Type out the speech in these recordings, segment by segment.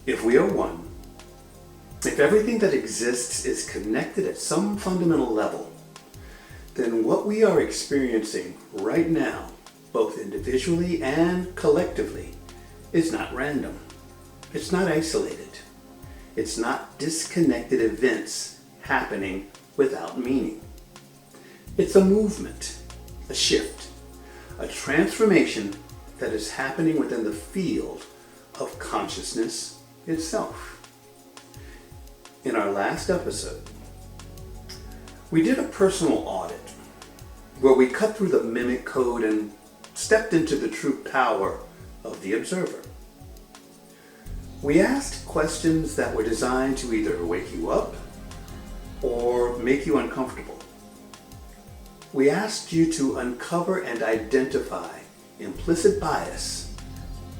If we are one, if everything that exists is connected at some fundamental level, then what we are experiencing right now, both individually and collectively, is not random. It's not isolated. It's not disconnected events happening without meaning. It's a movement, a shift, a transformation that is happening within the field of consciousness itself. In our last episode, we did a personal audit where we cut through the mimic code and stepped into the true power of the observer. We asked questions that were designed to either wake you up or make you uncomfortable. We asked you to uncover and identify implicit bias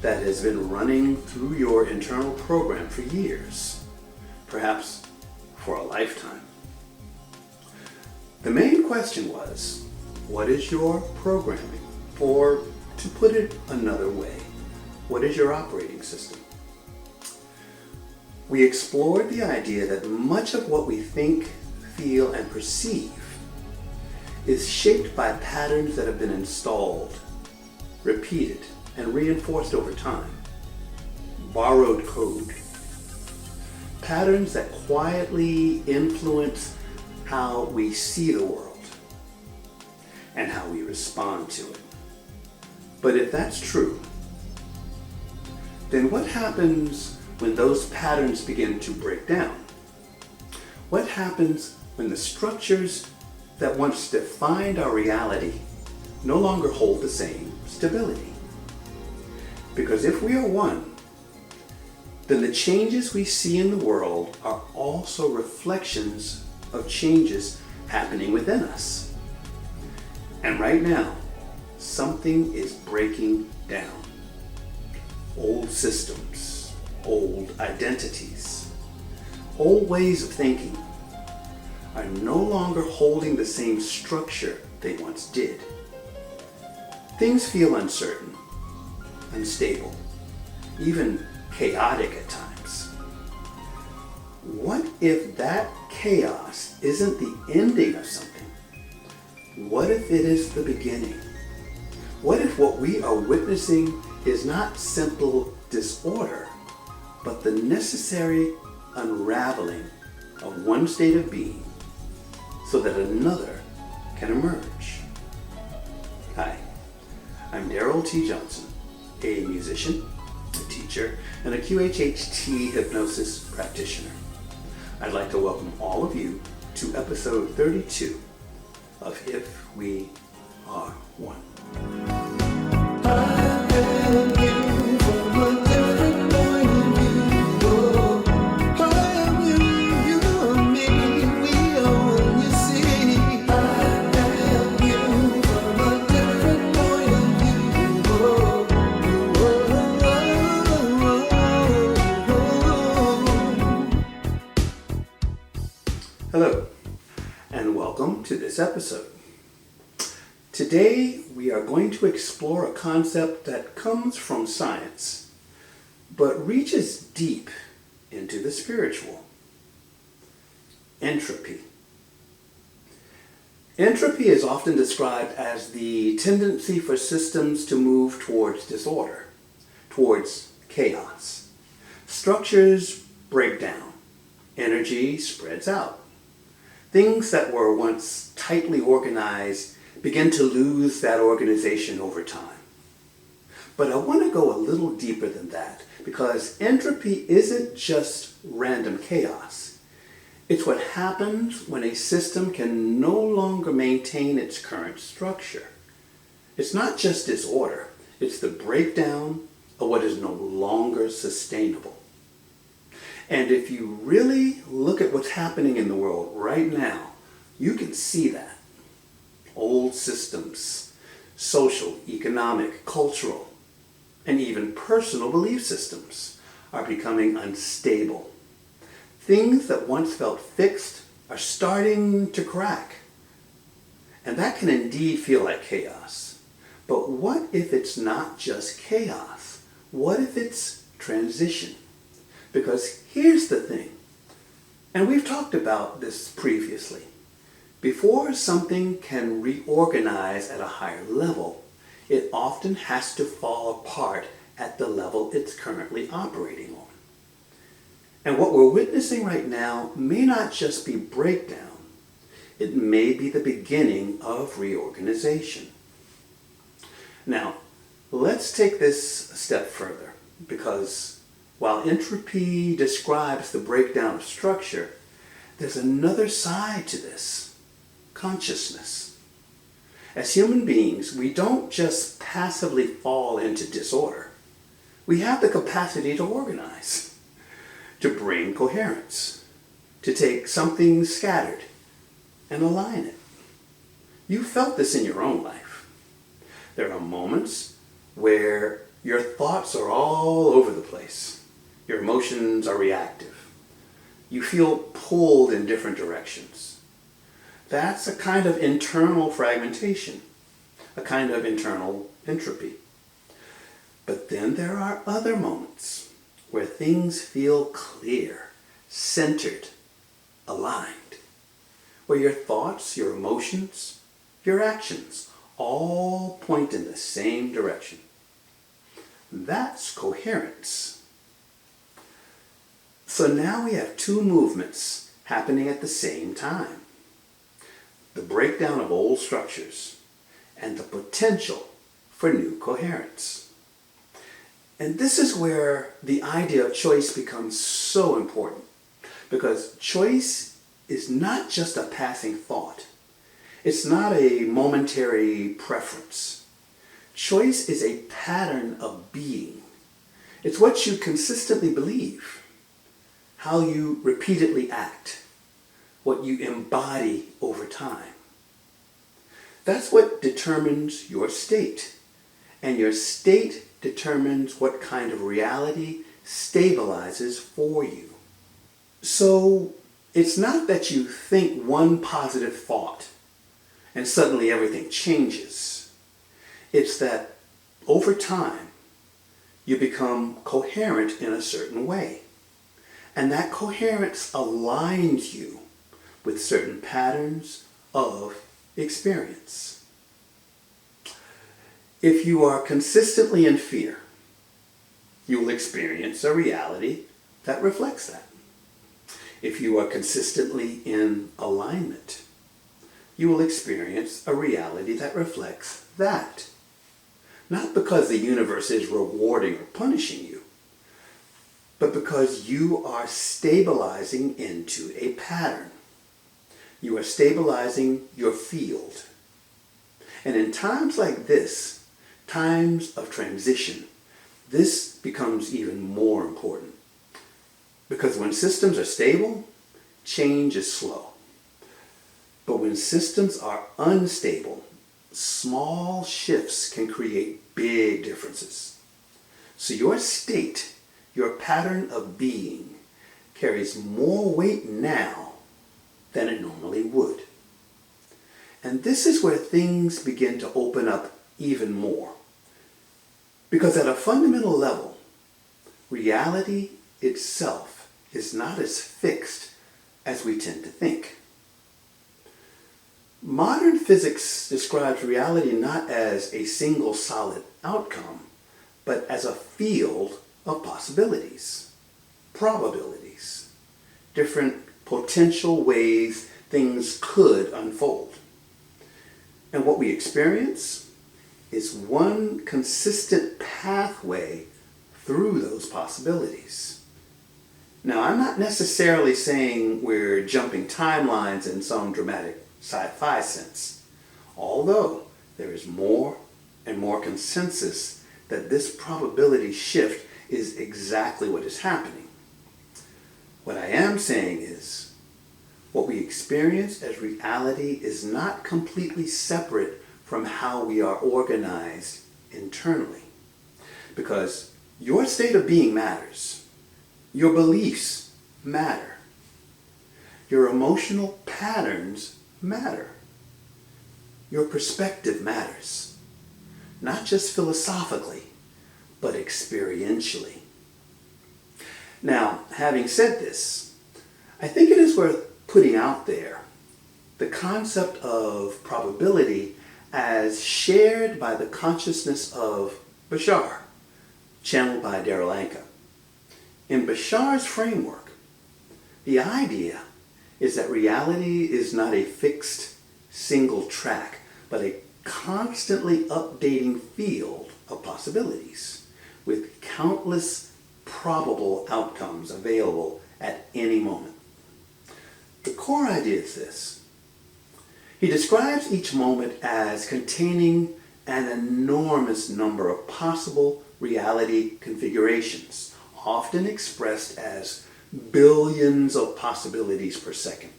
that has been running through your internal program for years, perhaps for a lifetime. The main question was, what is your programming? Or to put it another way, what is your operating system? We explored the idea that much of what we think, feel, and perceive is shaped by patterns that have been installed, repeated, and reinforced over time. Borrowed code. Patterns that quietly influence how we see the world and how we respond to it. But if that's true, then what happens when those patterns begin to break down? What happens when the structures that once defined our reality no longer hold the same stability? Because if we are one, then the changes we see in the world are also reflections of changes happening within us. And right now, something is breaking down. Old systems, old identities, old ways of thinking are no longer holding the same structure they once did. Things feel uncertain, unstable, even chaotic at times. What if that chaos isn't the ending of something? What if it is the beginning? What if what we are witnessing is not simple disorder, but the necessary unraveling of one state of being so that another can emerge? Hi, I'm Daryl T. Johnson, a musician, a teacher, and a QHHT hypnosis practitioner. I'd like to welcome all of you to episode 32 of If We Are One. Hello, and welcome to this episode. Today, we are going to explore a concept that comes from science, but reaches deep into the spiritual. Entropy. Entropy is often described as the tendency for systems to move towards disorder, towards chaos. Structures break down. Energy spreads out. Things that were once tightly organized begin to lose that organization over time. But I want to go a little deeper than that, because entropy isn't just random chaos. It's what happens when a system can no longer maintain its current structure. It's not just disorder, it's the breakdown of what is no longer sustainable. And if you really look at what's happening in the world right now, you can see that. Old systems, social, economic, cultural, and even personal belief systems are becoming unstable. Things that once felt fixed are starting to crack. And that can indeed feel like chaos. But what if it's not just chaos? What if it's transition? Because here's the thing, and we've talked about this previously. Before something can reorganize at a higher level, it often has to fall apart at the level it's currently operating on. And what we're witnessing right now may not just be breakdown, it may be the beginning of reorganization. Now, let's take this a step further, because while entropy describes the breakdown of structure, there's another side to this: consciousness. As human beings, we don't just passively fall into disorder. We have the capacity to organize, to bring coherence, to take something scattered and align it. You felt this in your own life. There are moments where your thoughts are all over the place. Your emotions are reactive. You feel pulled in different directions. That's a kind of internal fragmentation, a kind of internal entropy. But then there are other moments where things feel clear, centered, aligned, where your thoughts, your emotions, your actions all point in the same direction. That's coherence. So now we have two movements happening at the same time: the breakdown of old structures and the potential for new coherence. And this is where the idea of choice becomes so important, because choice is not just a passing thought. It's not a momentary preference. Choice is a pattern of being. It's what you consistently believe, how you repeatedly act, what you embody over time. That's what determines your state. And your state determines what kind of reality stabilizes for you. So it's not that you think one positive thought and suddenly everything changes. It's that over time you become coherent in a certain way. And that coherence aligns you with certain patterns of experience. If you are consistently in fear, you will experience a reality that reflects that. If you are consistently in alignment, you will experience a reality that reflects that. Not because the universe is rewarding or punishing you, but because you are stabilizing into a pattern. You are stabilizing your field. And in times like this, times of transition, this becomes even more important. Because when systems are stable, change is slow. But when systems are unstable, small shifts can create big differences. So your state, your pattern of being, carries more weight now than it normally would. And this is where things begin to open up even more. Because at a fundamental level, reality itself is not as fixed as we tend to think. Modern physics describes reality not as a single solid outcome, but as a field of possibilities, probabilities, different potential ways things could unfold. And what we experience is one consistent pathway through those possibilities. Now, I'm not necessarily saying we're jumping timelines in some dramatic sci-fi sense, although there is more and more consensus that this probability shift is exactly what is happening. What I am saying is, what we experience as reality is not completely separate from how we are organized internally. Because your state of being matters. Your beliefs matter. Your emotional patterns matter. Your perspective matters. Not just philosophically, but experientially. Now, having said this, I think it is worth putting out there the concept of probability as shared by the consciousness of Bashar, channeled by Darryl Anka. In Bashar's framework, the idea is that reality is not a fixed single track, but a constantly updating field of possibilities with countless probable outcomes available at any moment. The core idea is this. He describes each moment as containing an enormous number of possible reality configurations, often expressed as billions of possibilities per second.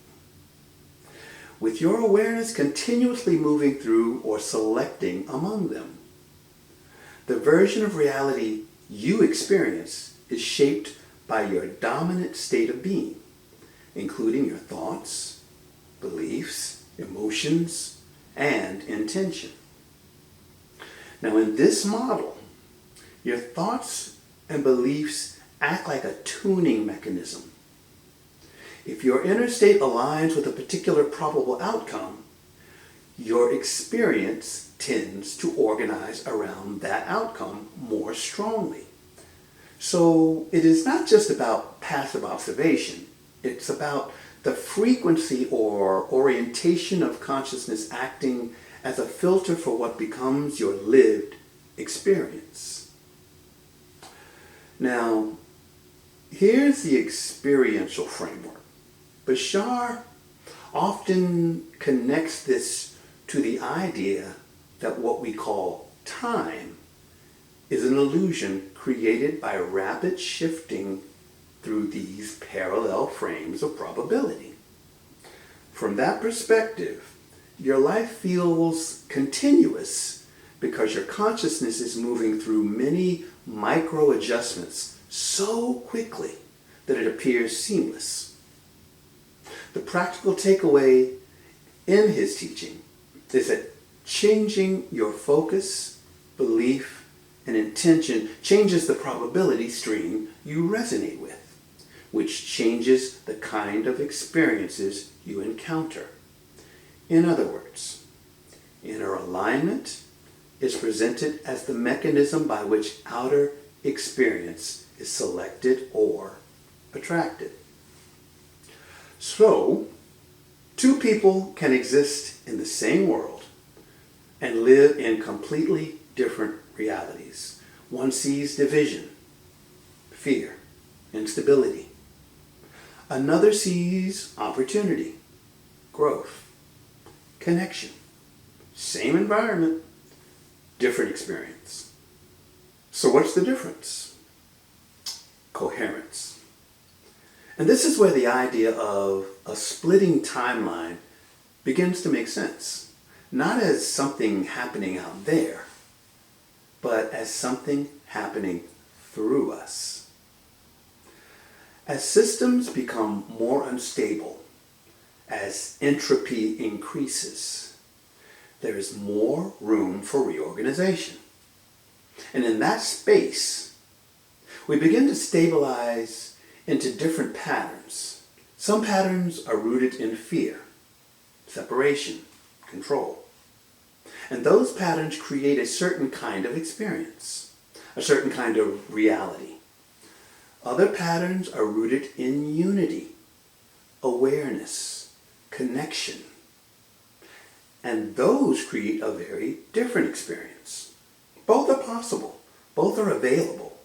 With your awareness continuously moving through or selecting among them. The version of reality you experience is shaped by your dominant state of being, including your thoughts, beliefs, emotions, and intention. Now, in this model, your thoughts and beliefs act like a tuning mechanism. If your inner state aligns with a particular probable outcome, your experience tends to organize around that outcome more strongly. So it is not just about passive observation. It's about the frequency or orientation of consciousness acting as a filter for what becomes your lived experience. Now, here's the experiential framework. Bashar often connects this to the idea that what we call time is an illusion created by rapid shifting through these parallel frames of probability. From that perspective, your life feels continuous because your consciousness is moving through many micro adjustments so quickly that it appears seamless. The practical takeaway in his teaching is that changing your focus, belief, and intention changes the probability stream you resonate with, which changes the kind of experiences you encounter. In other words, inner alignment is presented as the mechanism by which outer experience is selected or attracted. So, two people can exist in the same world and live in completely different realities. One sees division, fear, instability. Another sees opportunity, growth, connection. Same environment, different experience. So what's the difference? Coherence. And this is where the idea of a splitting timeline begins to make sense. Not as something happening out there, but as something happening through us. As systems become more unstable, as entropy increases, there is more room for reorganization. And in that space, we begin to stabilize into different patterns. Some patterns are rooted in fear, separation, control. And those patterns create a certain kind of experience, a certain kind of reality. Other patterns are rooted in unity, awareness, connection. And those create a very different experience. Both are possible, both are available,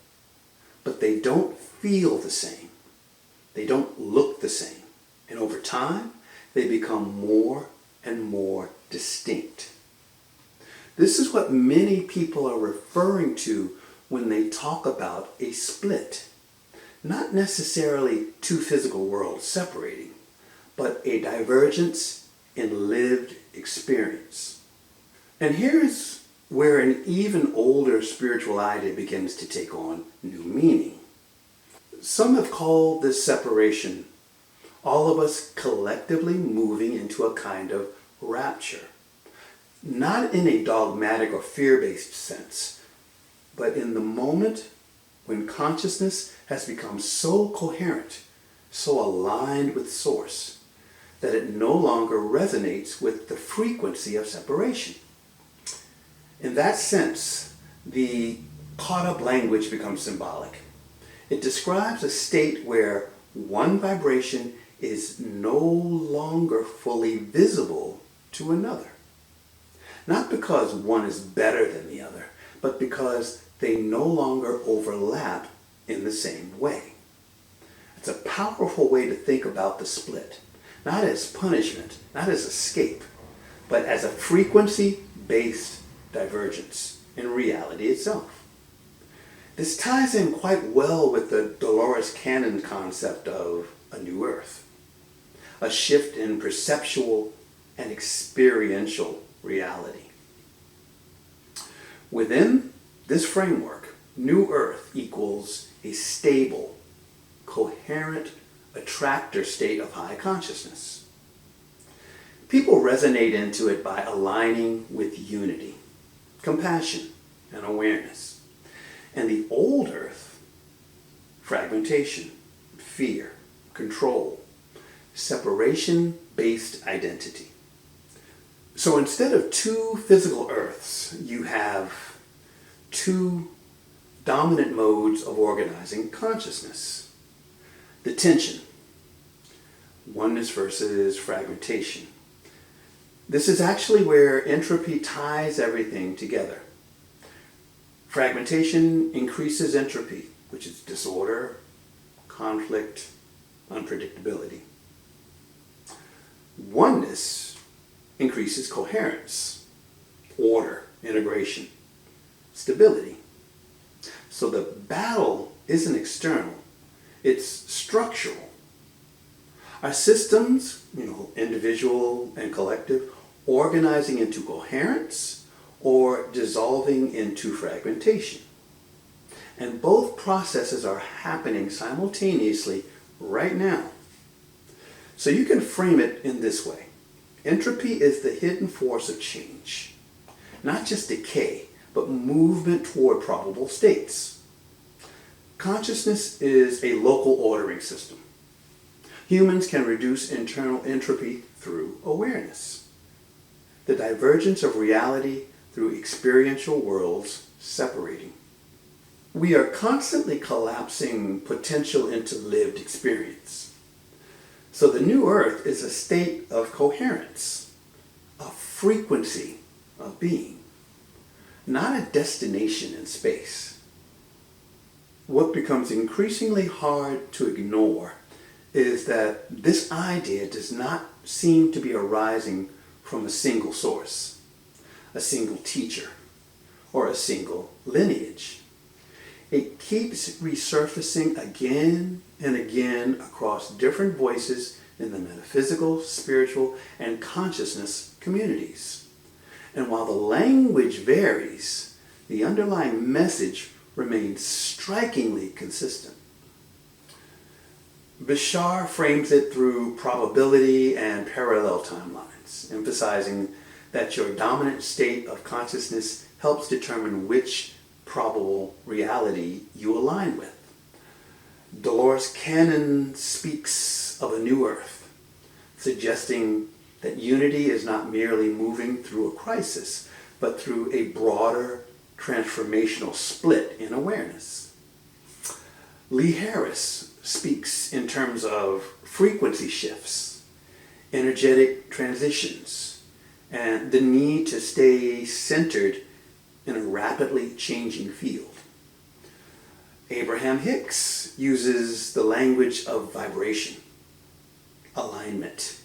but they don't feel the same. They don't look the same. And over time, they become more and more distinct. This is what many people are referring to when they talk about a split. Not necessarily two physical worlds separating, but a divergence in lived experience. And here's where an even older spiritual idea begins to take on new meaning. Some have called this separation all of us collectively moving into a kind of rapture. Not in a dogmatic or fear-based sense, but in the moment when consciousness has become so coherent, so aligned with Source, that it no longer resonates with the frequency of separation. In that sense, the caught-up language becomes symbolic. It describes a state where one vibration is no longer fully visible to another. Not because one is better than the other, but because they no longer overlap in the same way. It's a powerful way to think about the split, not as punishment, not as escape, but as a frequency-based divergence in reality itself. This ties in quite well with the Dolores Cannon concept of a new earth, a shift in perceptual and experiential reality. Within this framework, new earth equals a stable, coherent attractor state of high consciousness. People resonate into it by aligning with unity, compassion, and awareness. And the old earth, fragmentation, fear, control, separation-based identity. So instead of two physical earths, you have two dominant modes of organizing consciousness. The tension, oneness versus fragmentation. This is actually where entropy ties everything together. Fragmentation increases entropy, which is disorder, conflict, unpredictability. Oneness increases coherence, order, integration, stability. So the battle isn't external, it's structural. Our systems, individual and collective, organizing into coherence or dissolving into fragmentation. And both processes are happening simultaneously right now. So you can frame it in this way. Entropy is the hidden force of change, not just decay, but movement toward probable states. Consciousness is a local ordering system. Humans can reduce internal entropy through awareness. The divergence of reality through experiential worlds separating. We are constantly collapsing potential into lived experience. So the new earth is a state of coherence, a frequency of being, not a destination in space. What becomes increasingly hard to ignore is that this idea does not seem to be arising from a single source, a single teacher, or a single lineage. It keeps resurfacing again and again across different voices in the metaphysical, spiritual, and consciousness communities. And while the language varies, the underlying message remains strikingly consistent. Bashar frames it through probability and parallel timelines, emphasizing that your dominant state of consciousness helps determine which probable reality you align with. Dolores Cannon speaks of a new earth, suggesting that unity is not merely moving through a crisis, but through a broader transformational split in awareness. Lee Harris speaks in terms of frequency shifts, energetic transitions, and the need to stay centered in a rapidly changing field. Abraham Hicks uses the language of vibration, alignment,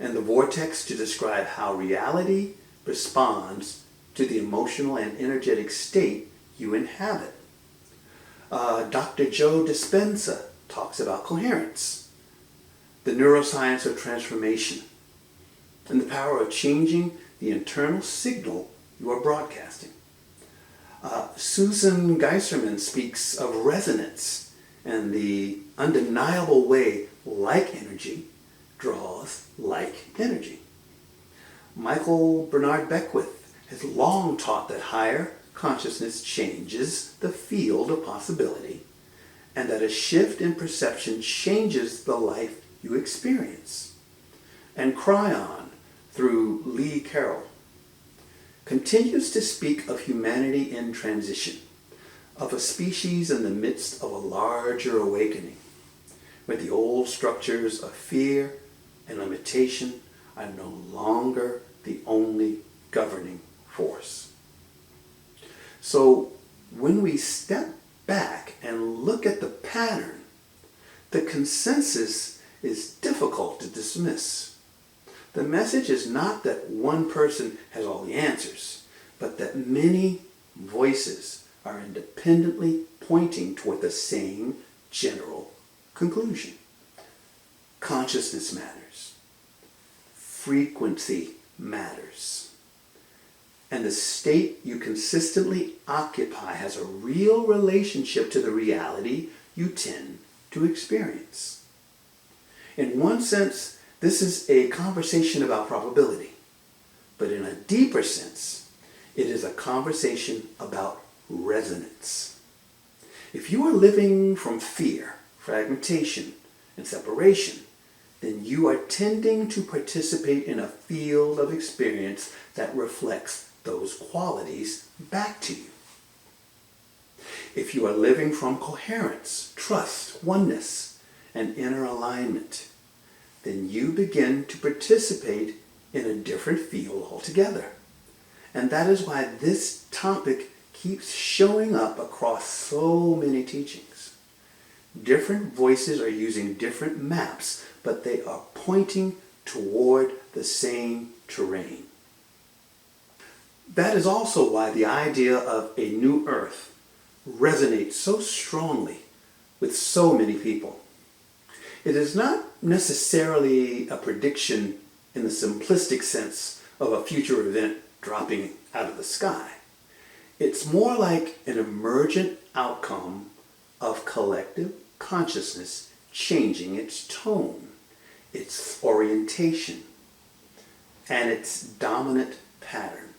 and the vortex to describe how reality responds to the emotional and energetic state you inhabit. Dr. Joe Dispenza talks about coherence, the neuroscience of transformation, and the power of changing the internal signal you are broadcasting. Susan Geiserman speaks of resonance and the undeniable way like energy draws like energy. Michael Bernard Beckwith has long taught that higher, consciousness changes the field of possibility, and that a shift in perception changes the life you experience. And Cryon, through Lee Carroll, continues to speak of humanity in transition, of a species in the midst of a larger awakening, where the old structures of fear and limitation are no longer the only governing force. So when we step back and look at the pattern, the consensus is difficult to dismiss. The message is not that one person has all the answers, but that many voices are independently pointing toward the same general conclusion. Consciousness matters. Frequency matters. And the state you consistently occupy has a real relationship to the reality you tend to experience. In one sense, this is a conversation about probability. But in a deeper sense, it is a conversation about resonance. If you are living from fear, fragmentation, and separation, then you are tending to participate in a field of experience that reflects those qualities back to you. If you are living from coherence, trust, oneness, and inner alignment, then you begin to participate in a different field altogether. And that is why this topic keeps showing up across so many teachings. Different voices are using different maps, but they are pointing toward the same terrain. That is also why the idea of a new earth resonates so strongly with so many people. It is not necessarily a prediction in the simplistic sense of a future event dropping out of the sky. It's more like an emergent outcome of collective consciousness changing its tone, its orientation, and its dominant pattern.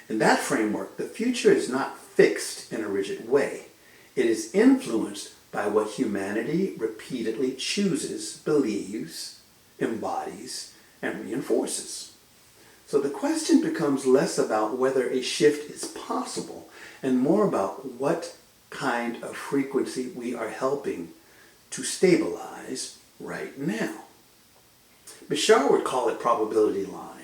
In that framework, the future is not fixed in a rigid way. It is influenced by what humanity repeatedly chooses, believes, embodies, and reinforces. So the question becomes less about whether a shift is possible and more about what kind of frequency we are helping to stabilize right now. Bashar would call it probability line.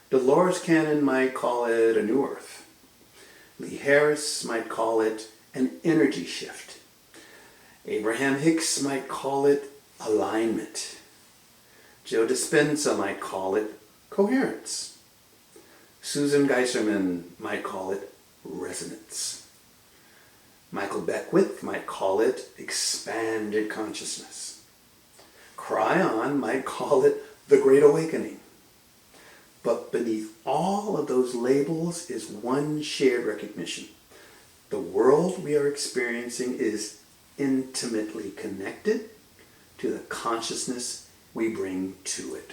Dolores Cannon might call it a new earth. Lee Harris might call it an energy shift. Abraham Hicks might call it alignment. Joe Dispenza might call it coherence. Susan Geiserman might call it resonance. Michael Beckwith might call it expanded consciousness. Cryon might call it the Great Awakening. But beneath all of those labels is one shared recognition. The world we are experiencing is intimately connected to the consciousness we bring to it.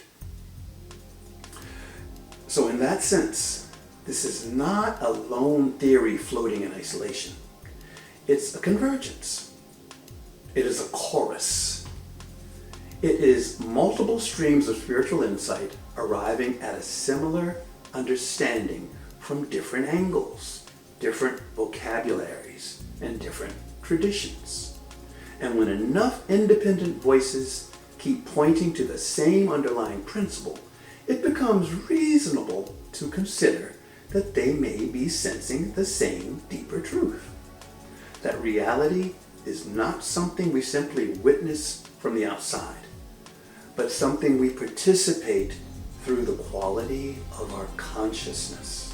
So in that sense, this is not a lone theory floating in isolation. It's a convergence. It is a chorus. It is multiple streams of spiritual insight arriving at a similar understanding from different angles, different vocabularies, and different traditions. And when enough independent voices keep pointing to the same underlying principle, it becomes reasonable to consider that they may be sensing the same deeper truth. That reality is not something we simply witness from the outside, but something we participate through the quality of our consciousness.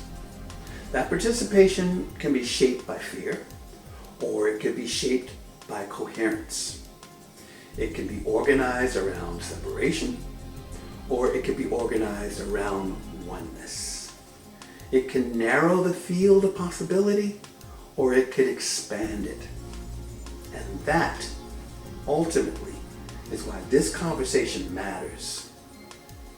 That participation can be shaped by fear, or it can be shaped by coherence. It can be organized around separation, or it can be organized around oneness. It can narrow the field of possibility, or it could expand it. And that, ultimately, is why this conversation matters.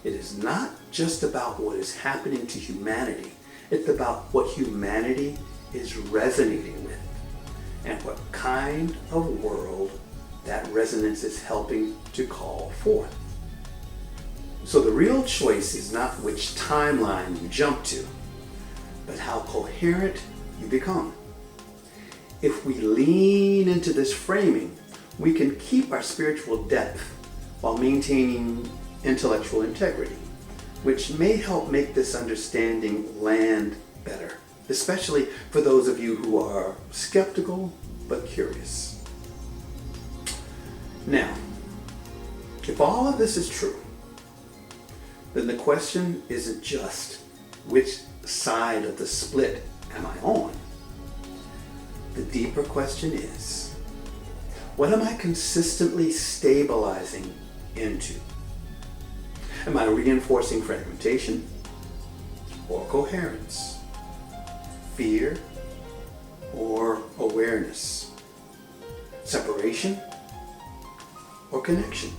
It is not just about what is happening to humanity It's about what humanity is resonating with and what kind of world that resonance is helping to call forth. So the real choice is not which timeline you jump to, but how coherent you become. If we lean into this framing, we can keep our spiritual depth while maintaining intellectual integrity, which may help make this understanding land better, especially for those of you who are skeptical but curious. Now, if all of this is true, then the question isn't just which side of the split am I on? The deeper question is, what am I consistently stabilizing into? Am I reinforcing fragmentation or coherence? Fear or awareness? Separation or connection?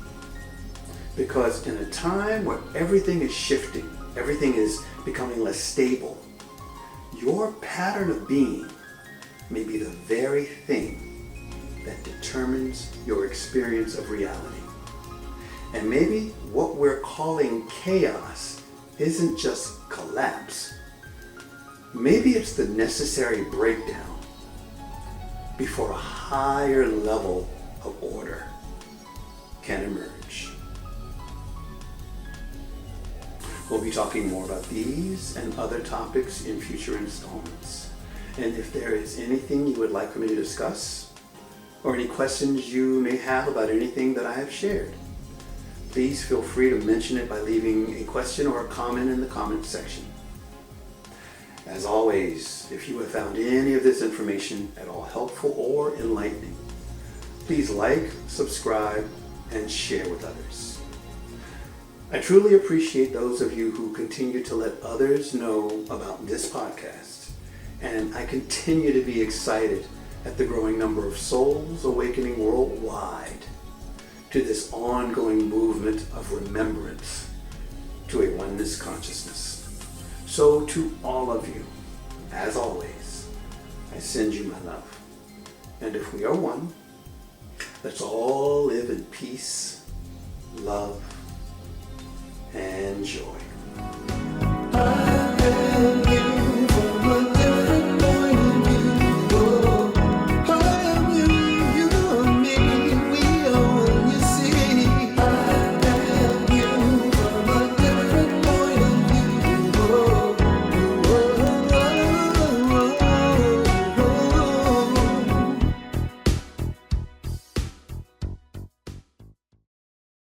Because in a time where everything is shifting, everything is becoming less stable, your pattern of being may be the very thing that determines your experience of reality. And maybe what we're calling chaos isn't just collapse. Maybe it's the necessary breakdown before a higher level of order can emerge. We'll be talking more about these and other topics in future installments. And if there is anything you would like for me to discuss, or any questions you may have about anything that I have shared, please feel free to mention it by leaving a question or a comment in the comment section. As always, if you have found any of this information at all helpful or enlightening, please like, subscribe, and share with others. I truly appreciate those of you who continue to let others know about this podcast. And I continue to be excited at the growing number of souls awakening worldwide to this ongoing movement of remembrance to a oneness consciousness. So to all of you, as always, I send you my love. And if we are one, let's all live in peace, love, and joy.